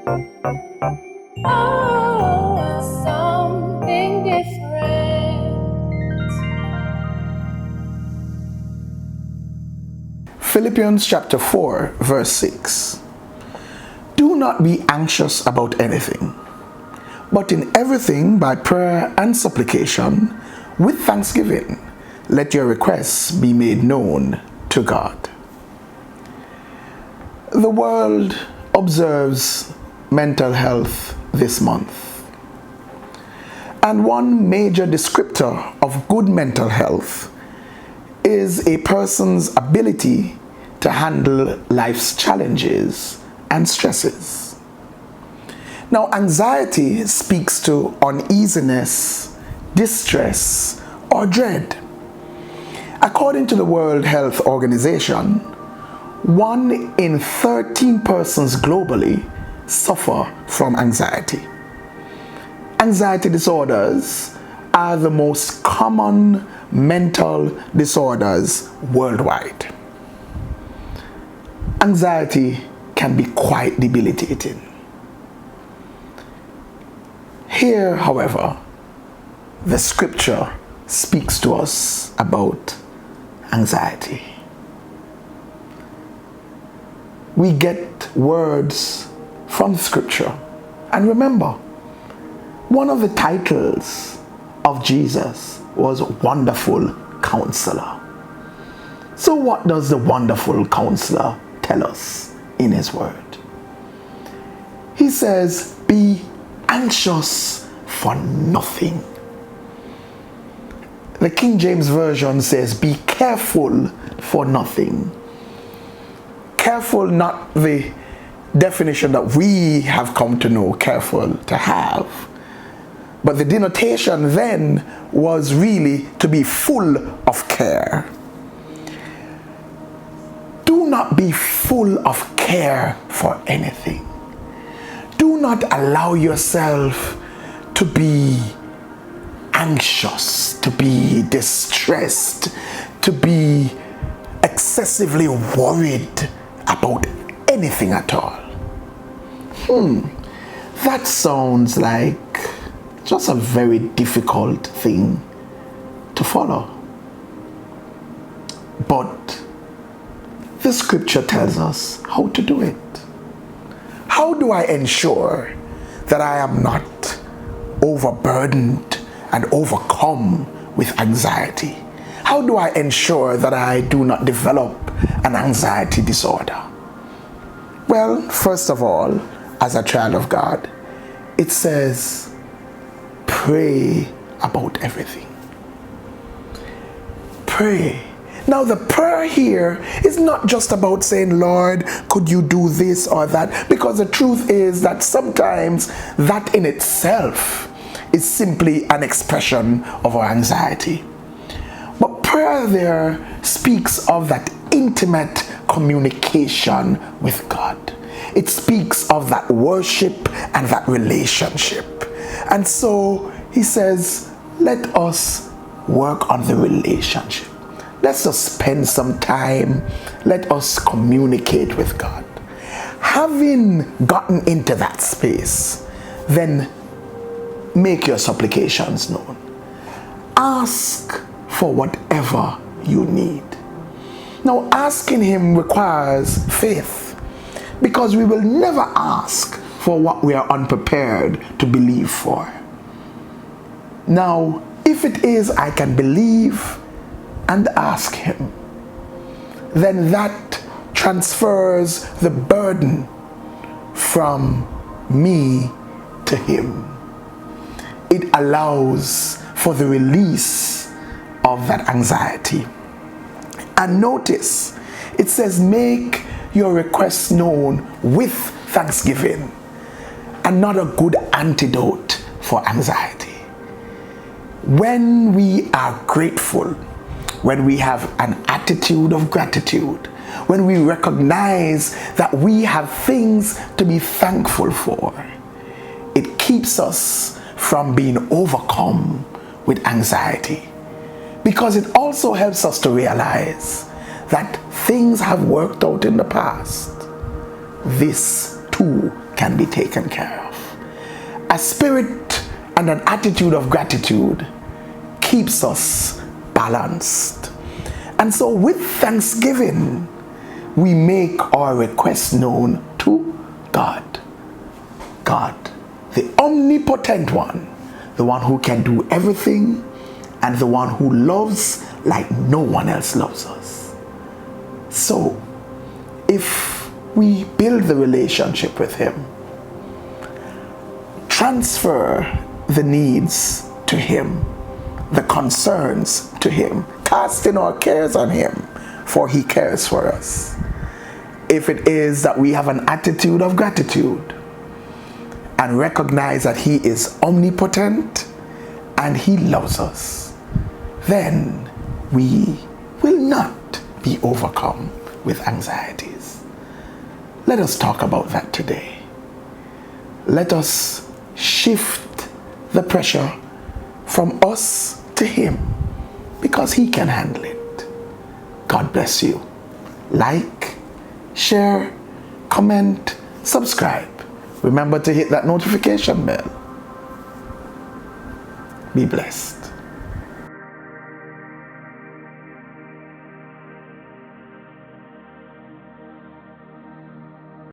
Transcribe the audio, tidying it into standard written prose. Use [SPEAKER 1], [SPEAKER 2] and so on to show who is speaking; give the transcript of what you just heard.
[SPEAKER 1] Oh, something different.
[SPEAKER 2] Philippians chapter 4, verse 6. Do not be anxious about anything, but in everything by prayer and supplication, with thanksgiving, let your requests be made known to God. The world observes mental health this month. And one major descriptor of good mental health is a person's ability to handle life's challenges and stresses. Now, anxiety speaks to uneasiness, distress, or dread. According to the World Health Organization, 1 in 13 persons globally suffer from anxiety. Anxiety disorders are the most common mental disorders worldwide. Anxiety can be quite debilitating. Here, however, the scripture speaks to us about anxiety. We get words from scripture. And remember, one of the titles of Jesus was Wonderful Counselor. So what does the Wonderful Counselor tell us in his word? He says, be anxious for nothing. The King James Version says, be careful for nothing. Careful, not the definition that we have come to know careful to have, but the denotation then was really to be full of care. Do not be full of care for anything. Do not allow yourself to be anxious, to be distressed, to be excessively worried about anything at all. That sounds like just a very difficult thing to follow. But the scripture tells us how to do it. How do I ensure that I am not overburdened and overcome with anxiety? How do I ensure that I do not develop an anxiety disorder? Well, first of all, as a child of God, it says, pray about everything. Pray. Now, the prayer here is not just about saying, Lord, could you do this or that? Because the truth is that sometimes that in itself is simply an expression of our anxiety. But prayer there speaks of that intimate communication with God. It speaks of that worship and that relationship. And so he says, let us work on the relationship. Let's just spend some time. Let us communicate with God. Having gotten into that space, then make your supplications known. Ask for whatever you need. Now, asking him requires faith, because we will never ask for what we are unprepared to believe for. Now, if it is I can believe and ask him, then that transfers the burden from me to him. It allows for the release of that anxiety. And notice, it says, make your requests known with thanksgiving. Another good antidote for anxiety. When we are grateful, when we have an attitude of gratitude, when we recognize that we have things to be thankful for, it keeps us from being overcome with anxiety. Because it also helps us to realize that things have worked out in the past. This too can be taken care of. A spirit and an attitude of gratitude keeps us balanced. And so with thanksgiving, we make our requests known to God. God, the omnipotent one, the one who can do everything, and the one who loves like no one else loves us. So, if we build the relationship with him, transfer the needs to him, the concerns to him, casting our cares on him, for he cares for us. If it is that we have an attitude of gratitude and recognize that he is omnipotent and he loves us, then we will not be overcome with anxieties. Let us talk about that today. Let us shift the pressure from us to him, because he can handle it. God bless you. Like, share, comment, subscribe. Remember to hit that notification bell. Be blessed.